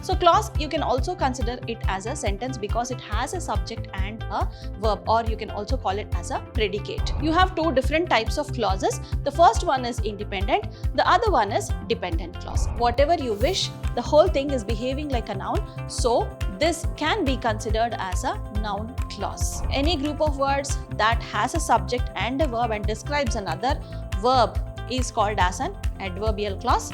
So clause, you can also consider it as a sentence because it has a subject and a verb, or you can also call it as a predicate. You have two different types of clauses. The first one is independent, the other one is dependent clause. Whatever you wish, the whole thing is behaving like a noun, so this can be considered as a noun clause. Any group of words that has a subject and a verb and describes another verb is called as an adverbial clause.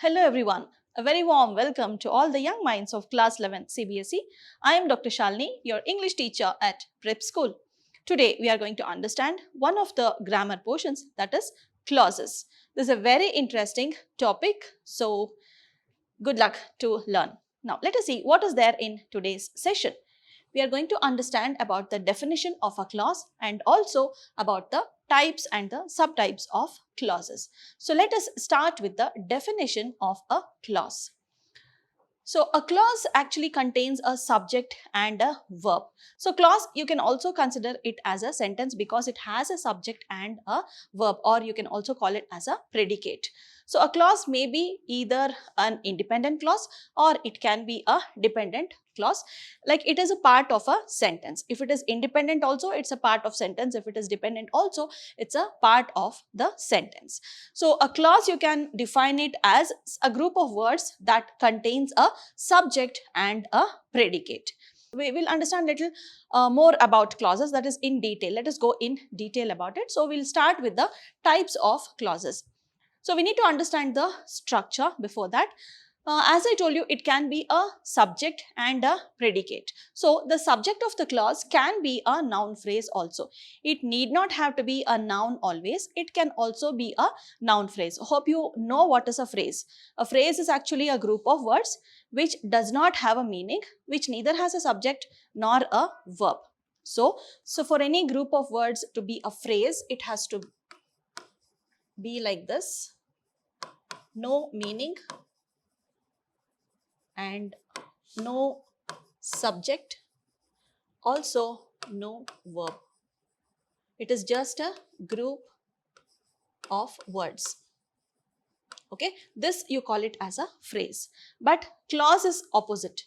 Hello everyone, a very warm welcome to all the young minds of class 11 CBSE. I am Dr. Shalini, your English teacher at Prep School. Today we are going to understand one of the grammar portions, that is clauses. This is a very interesting topic, so good luck to learn. Now let us see what is there in today's session. We are going to understand about the definition of a clause and also about the types and the subtypes of clauses. So let us start with the definition of a clause. So a clause actually contains a subject and a verb. So clause, you can also consider it as a sentence because it has a subject and a verb, or you can also call it as a predicate. So a clause may be either an independent clause or it can be a dependent clause, like it is a part of a sentence. If it is independent also, it's a part of sentence. If it is dependent also, it's a part of the sentence. So a clause, you can define it as a group of words that contains a subject and a predicate. We will understand little more about clauses, that is in detail. Let us go in detail about it. So we'll start with the types of clauses. So we need to understand the structure before that. As I told you, it can be a subject and a predicate. So the subject of the clause can be a noun phrase also. It need not have to be a noun always. It can also be a noun phrase. Hope you know what is a phrase. A phrase is actually a group of words which does not have a meaning, which neither has a subject nor a verb. So for any group of words to be a phrase, it has to be like this: no meaning and no subject, also no verb. It is just a group of words. Okay, this you call it as a phrase. But clause is opposite.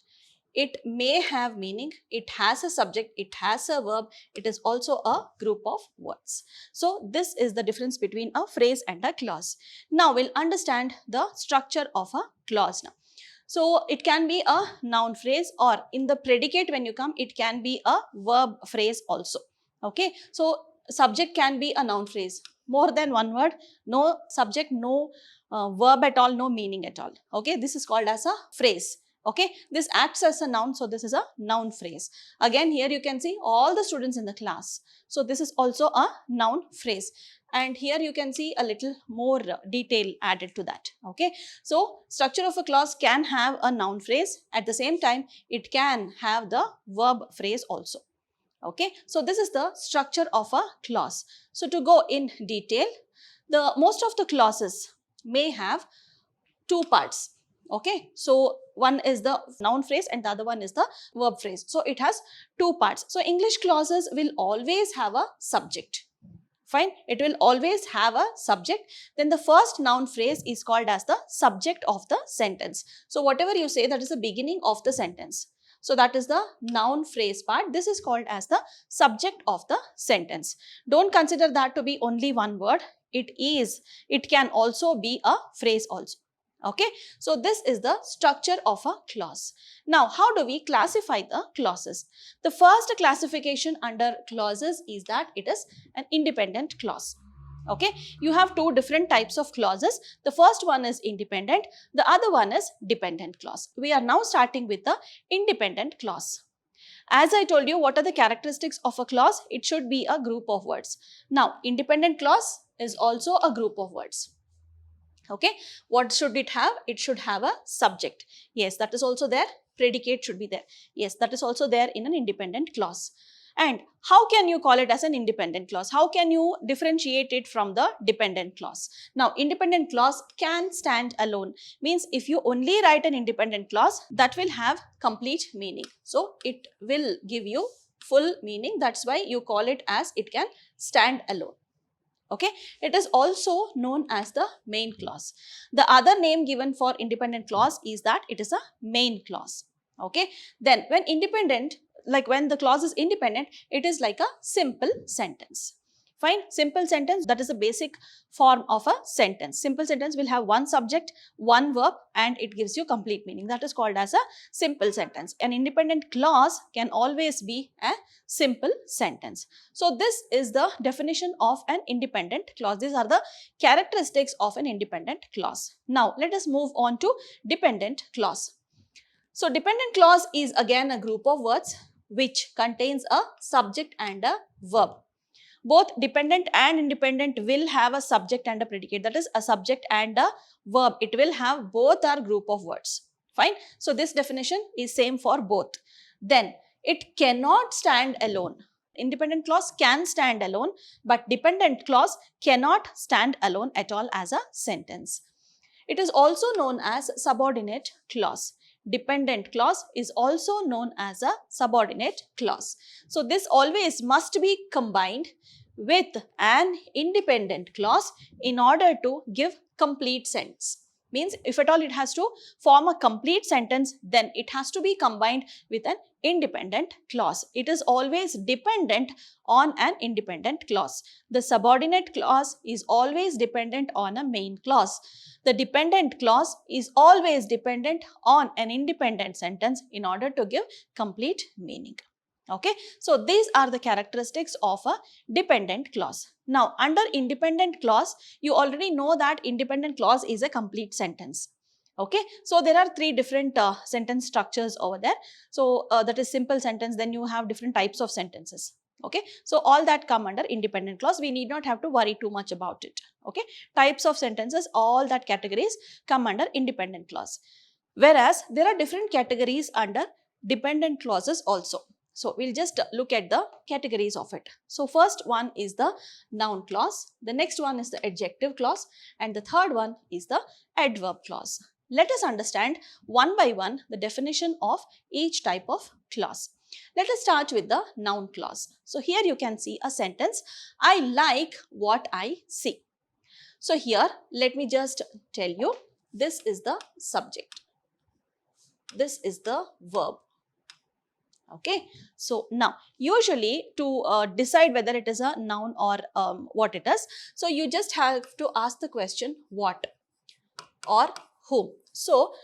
It may have meaning, it has a subject, it has a verb, it is also a group of words. So this is the difference between a phrase and a clause. Now we'll understand the structure of a clause now. So it can be a noun phrase, or in the predicate when you come, it can be a verb phrase also. Okay, so subject can be a noun phrase, more than one word, no subject, no verb at all, no meaning at all. Okay, this is called as a phrase. Okay, this acts as a noun, so this is a noun phrase. Again, here you can see all the students in the class. So this is also a noun phrase. And here you can see a little more detail added to that. Okay, so structure of a clause can have a noun phrase. At the same time, it can have the verb phrase also. Okay, so this is the structure of a clause. So to go in detail, most of the clauses may have two parts. Okay, so one is the noun phrase and the other one is the verb phrase. So it has two parts. So English clauses will always have a subject. Fine, it will always have a subject. Then the first noun phrase is called as the subject of the sentence. So whatever you say, that is the beginning of the sentence. So that is the noun phrase part. This is called as the subject of the sentence. Don't consider that to be only one word. It can also be a phrase also. Okay, so this is the structure of a clause. Now, how do we classify the clauses? The first classification under clauses is that it is an independent clause. Okay, you have two different types of clauses. The first one is independent, the other one is dependent clause. We are now starting with the independent clause. As I told you, what are the characteristics of a clause? It should be a group of words. Now, independent clause is also a group of words. Okay, what should it have? It should have a subject. Yes, that is also there. Predicate should be there. Yes, that is also there in an independent clause. And how can you call it as an independent clause? How can you differentiate it from the dependent clause? Now, independent clause can stand alone. Means if you only write an independent clause, that will have complete meaning. So it will give you full meaning. That's why you call it as it can stand alone. Okay, it is also known as the main clause. The other name given for independent clause is that it is a main clause. Okay, then when independent, like when the clause is independent, it is like a simple sentence. Fine, simple sentence, that is a basic form of a sentence. Simple sentence will have one subject, one verb, and it gives you complete meaning. That is called as a simple sentence. An independent clause can always be a simple sentence. So this is the definition of an independent clause. These are the characteristics of an independent clause. Now let us move on to dependent clause. So dependent clause is again a group of words which contains a subject and a verb. Both dependent and independent will have a subject and a predicate, that is a subject and a verb. It will have both are group of words. Fine. So this definition is same for both. Then it cannot stand alone. Independent clause can stand alone, but dependent clause cannot stand alone at all as a sentence. It is also known as subordinate clause. Dependent clause is also known as a subordinate clause. So this always must be combined with an independent clause in order to give complete sense. Means if at all it has to form a complete sentence, then it has to be combined with an independent clause. It is always dependent on an independent clause. The subordinate clause is always dependent on a main clause. The dependent clause is always dependent on an independent sentence in order to give complete meaning. Okay, so these are the characteristics of a dependent clause. Now, under independent clause, you already know that independent clause is a complete sentence. Okay, so there are three different sentence structures over there. So that is simple sentence, then you have different types of sentences. Okay, so all that come under independent clause. We need not have to worry too much about it. Okay, types of sentences, all that categories come under independent clause. Whereas there are different categories under dependent clauses also. So we'll just look at the categories of it. So first one is the noun clause, the next one is the adjective clause, and the third one is the adverb clause. Let us understand one by one the definition of each type of clause. Let us start with the noun clause. So here you can see a sentence, I like what I see. So here let me just tell you, this is the subject, this is the verb. Okay, so now usually to decide whether it is a noun or what it is, so you just have to ask the question what or whom. So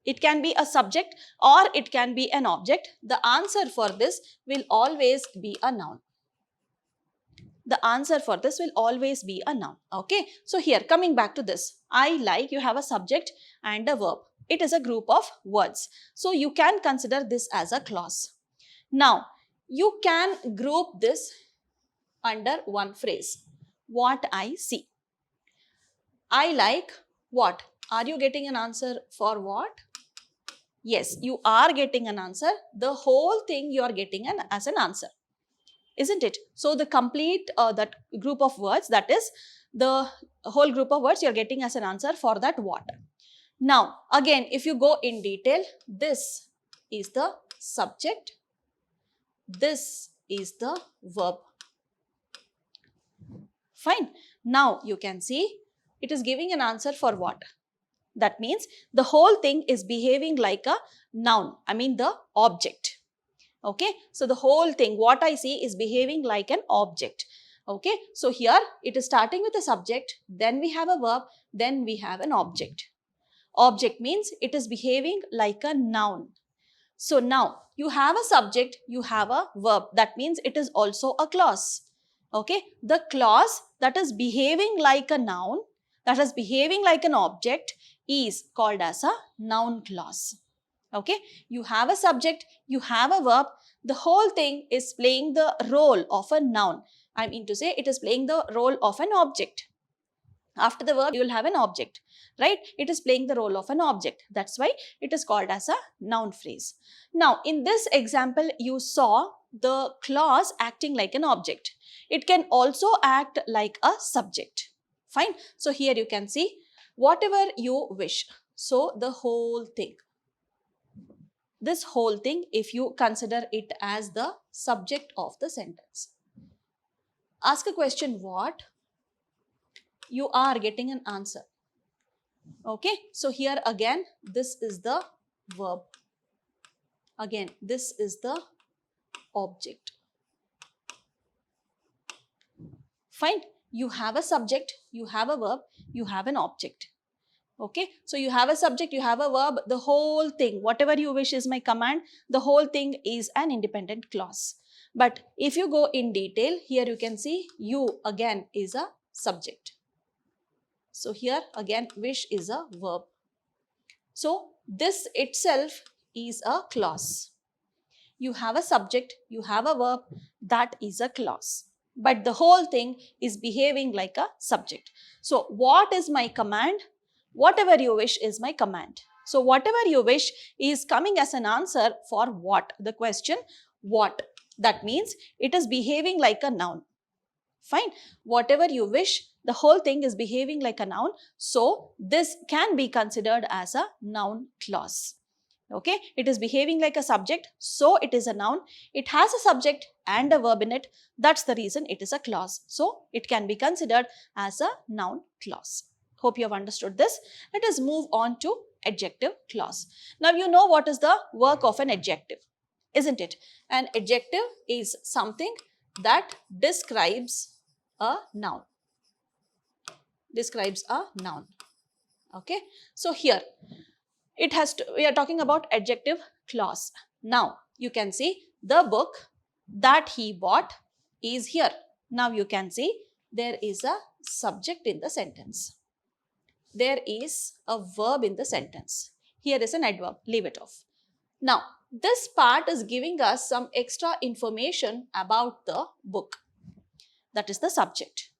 it can be a subject or it can be an object. The answer for this will always be a noun. The answer for this will always be a noun. Okay, so here coming back to this, I like, you have a subject and a verb. It is a group of words. So you can consider this as a clause. Now, you can group this under one phrase, what I see. I like what? Are you getting an answer for what? Yes, you are getting an answer. The whole thing you are getting as an answer, isn't it? So the complete that group of words, that is the whole group of words you are getting as an answer for that what. Now, again, if you go in detail, this is the subject, this is the verb. Fine. Now, you can see it is giving an answer for what? That means the whole thing is behaving like a noun, I mean the object. Okay, so the whole thing, what I see, is behaving like an object. Okay, so here it is starting with a subject, then we have a verb, then we have an object. Object means it is behaving like a noun. So now you have a subject, you have a verb. That means it is also a clause. Okay, the clause that is behaving like a noun, that is behaving like an object, is called as a noun clause. Okay, you have a subject, you have a verb, the whole thing is playing the role of a noun. I mean to say it is playing the role of an object. After the verb, you will have an object, right? It is playing the role of an object. That's why it is called as a noun phrase. Now, in this example, you saw the clause acting like an object. It can also act like a subject. Fine. So, here you can see whatever you wish. So, the whole thing. This whole thing, if you consider it as the subject of the sentence. Ask a question what, you are getting an answer. Okay, so here again, this is the verb. Again, this is the object. Fine. You have a subject, you have a verb, you have an object. Okay, so you have a subject, you have a verb, the whole thing, whatever you wish is my command, the whole thing is an independent clause. But if you go in detail, here you can see you again is a subject. So here again wish is a verb. So this itself is a clause. You have a subject, you have a verb, that is a clause. But the whole thing is behaving like a subject. So what is my command? Whatever you wish is my command. So whatever you wish is coming as an answer for what? The question what? That means it is behaving like a noun. Fine. Whatever you wish, the whole thing is behaving like a noun. So this can be considered as a noun clause. Okay, it is behaving like a subject, so it is a noun. It has a subject and a verb in it. That's the reason it is a clause. So it can be considered as a noun clause. Hope you have understood this. Let us move on to adjective clause. Now you know what is the work of an adjective, isn't it? An adjective is something that describes a noun. Describes a noun. Okay, so here we are talking about adjective clause. Now you can see the book that he bought is here. Now you can see there is a subject in the sentence. There is a verb in the sentence. Here is an adverb, leave it off. Now this part is giving us some extra information about the book. That is the subject.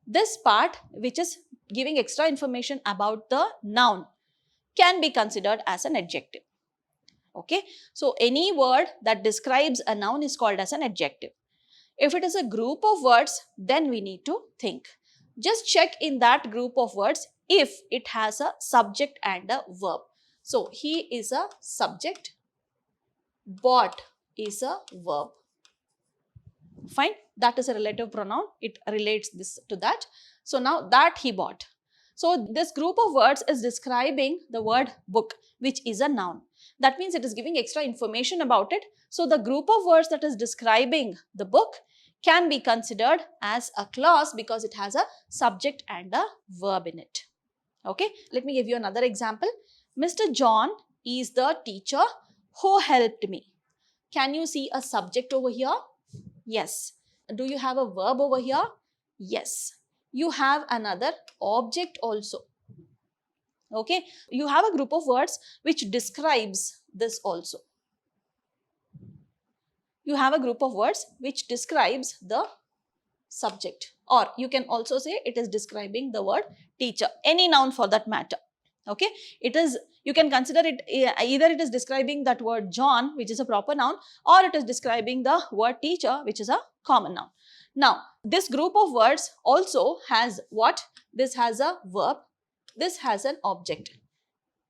This part which is giving extra information about the noun can be considered as an adjective. Okay, so any word that describes a noun is called as an adjective. If it is a group of words, then we need to think. Just check in that group of words if it has a subject and a verb. So he is a subject, bought is a verb. Fine, that is a relative pronoun. It relates this to that. So now that he bought. So this group of words is describing the word book, which is a noun. That means it is giving extra information about it. So the group of words that is describing the book can be considered as a clause because it has a subject and a verb in it. Okay, let me give you another example. Mr. John is the teacher who helped me. Can you see a subject over here? Yes. Do you have a verb over here? Yes. You have another object also. Okay, you have a group of words which describes this also. You have a group of words which describes the subject, or you can also say it is describing the word teacher, any noun for that matter. Okay, it is, you can consider it either it is describing that word John, which is a proper noun, or it is describing the word teacher, which is a common noun. Now this group of words also has what? This has a verb, this has an object.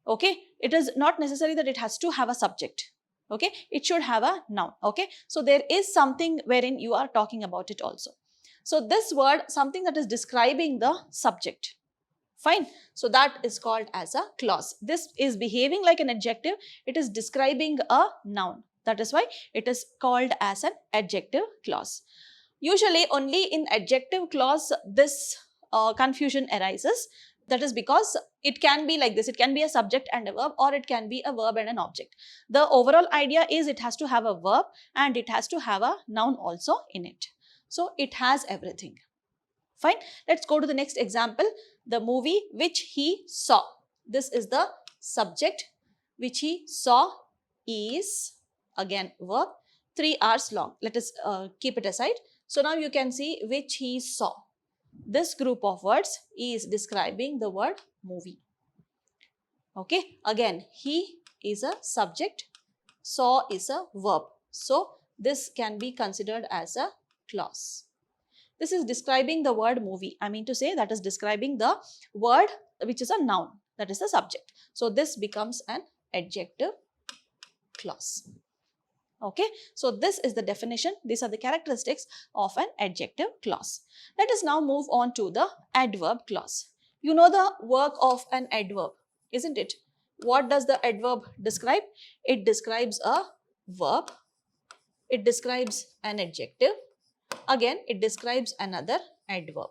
Okay, it is not necessary that it has to have a subject. Okay, it should have a noun. Okay, so there is something wherein you are talking about it also. So this word, something that is describing the subject. Fine, so that is called as a clause. This is behaving like an adjective, it is describing a noun. That is why it is called as an adjective clause. Usually only in adjective clause this confusion arises. That is because it can be like this, it can be a subject and a verb, or it can be a verb and an object. The overall idea is it has to have a verb and it has to have a noun also in it. So it has everything. Fine, let's go to the next example. The movie which he saw. This is the subject. Which he saw is, again verb, 3 hours long. Let us keep it aside. So now you can see which he saw. This group of words is describing the word movie. Okay, again he is a subject, saw is a verb. So this can be considered as a clause. This is describing the word movie. I mean to say that is describing the word which is a noun, that is the subject. So this becomes an adjective clause. Okay, so this is the definition. These are the characteristics of an adjective clause. Let us now move on to the adverb clause. You know the work of an adverb, isn't it? What does the adverb describe? It describes a verb. It describes an adjective. Again, it describes another adverb.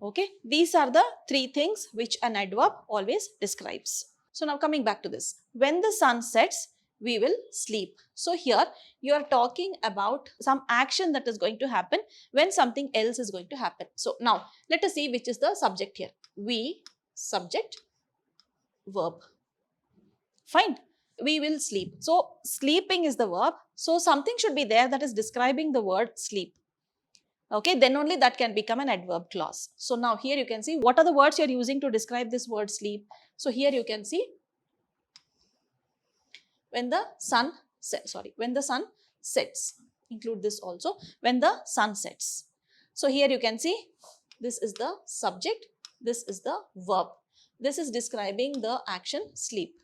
Okay, these are the three things which an adverb always describes. So now coming back to this. When the sun sets, we will sleep. So here you are talking about some action that is going to happen when something else is going to happen. So now let us see which is the subject here. We, subject, verb. Fine. We will sleep. So sleeping is the verb. So something should be there that is describing the word sleep. Okay, then only that can become an adverb clause. So now here you can see what are the words you are using to describe this word sleep. So here you can see when the sun sets, include this also, when the sun sets. So here you can see this is the subject, this is the verb. This is describing the action sleep.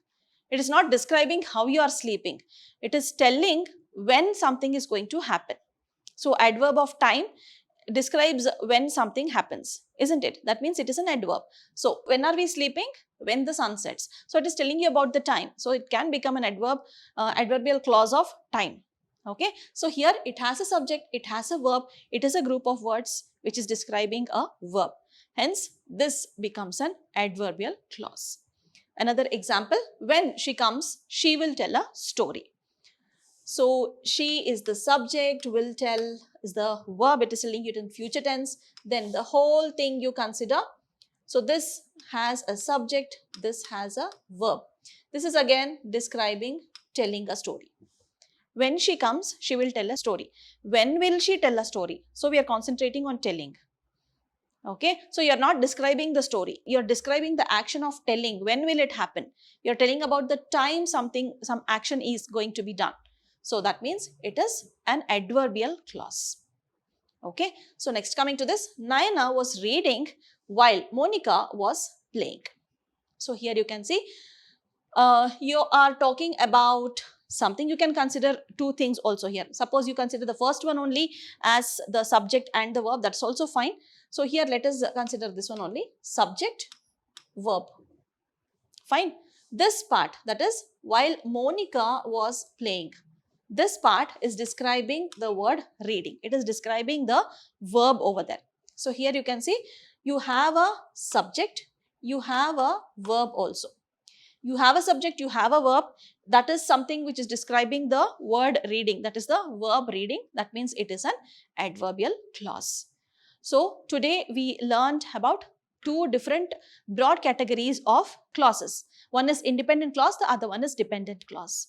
It is not describing how you are sleeping. It is telling when something is going to happen. So adverb of time describes when something happens, isn't it? That means it is an adverb. So when are we sleeping? When the sun sets. So it is telling you about the time. So it can become an adverb, adverbial clause of time. Okay. So here it has a subject, it has a verb, it is a group of words which is describing a verb. Hence, this becomes an adverbial clause. Another example, when she comes, she will tell a story. So she is the subject, will tell is the verb, it is telling you in future tense. Then the whole thing you consider. So this has a subject, this has a verb. This is again describing telling a story. When she comes, she will tell a story. When will she tell a story? So we are concentrating on telling. Okay, so you are not describing the story. You are describing the action of telling. When will it happen? You are telling about the time some action is going to be done. So that means it is an adverbial clause. Okay, so next coming to this, Nayana was reading while Monica was playing. So here you can see you are talking about something. You can consider two things also here. Suppose you consider the first one only as the subject and the verb, that's also fine. So here let us consider this one only, subject, verb. Fine. This part, that is while Monica was playing. This part is describing the word reading. It is describing the verb over there. So here you can see you have a subject, you have a verb also. You have a subject, you have a verb. That is something which is describing the word reading. That is the verb reading. That means it is an adverbial clause. So today we learned about two different broad categories of clauses. One is independent clause, the other one is dependent clause.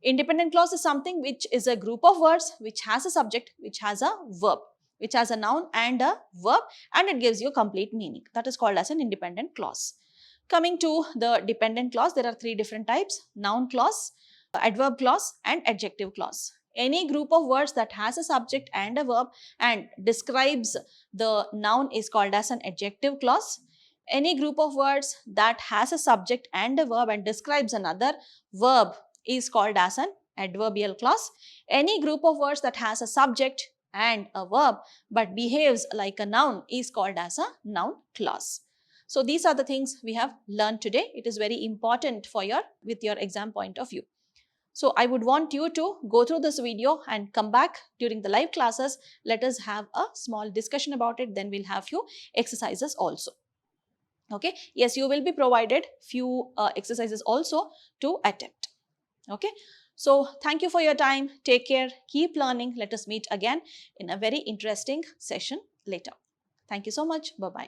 Independent clause is something which is a group of words which has a subject, which has a verb, which has a noun and a verb, and it gives you complete meaning. That is called as an independent clause. Coming to the dependent clause, there are three different types: noun clause, adverb clause and adjective clause. Any group of words that has a subject and a verb and describes the noun is called as an adjective clause. Any group of words that has a subject and a verb and describes another verb is called as an adverbial clause. Any group of words that has a subject and a verb but behaves like a noun is called as a noun clause. So these are the things we have learned today. It is very important for with your exam point of view. So I would want you to go through this video and come back during the live classes. Let us have a small discussion about it. Then we'll have few exercises also. Okay. Yes, you will be provided few exercises also to attempt. Okay. So thank you for your time. Take care. Keep learning. Let us meet again in a very interesting session later. Thank you so much. Bye-bye.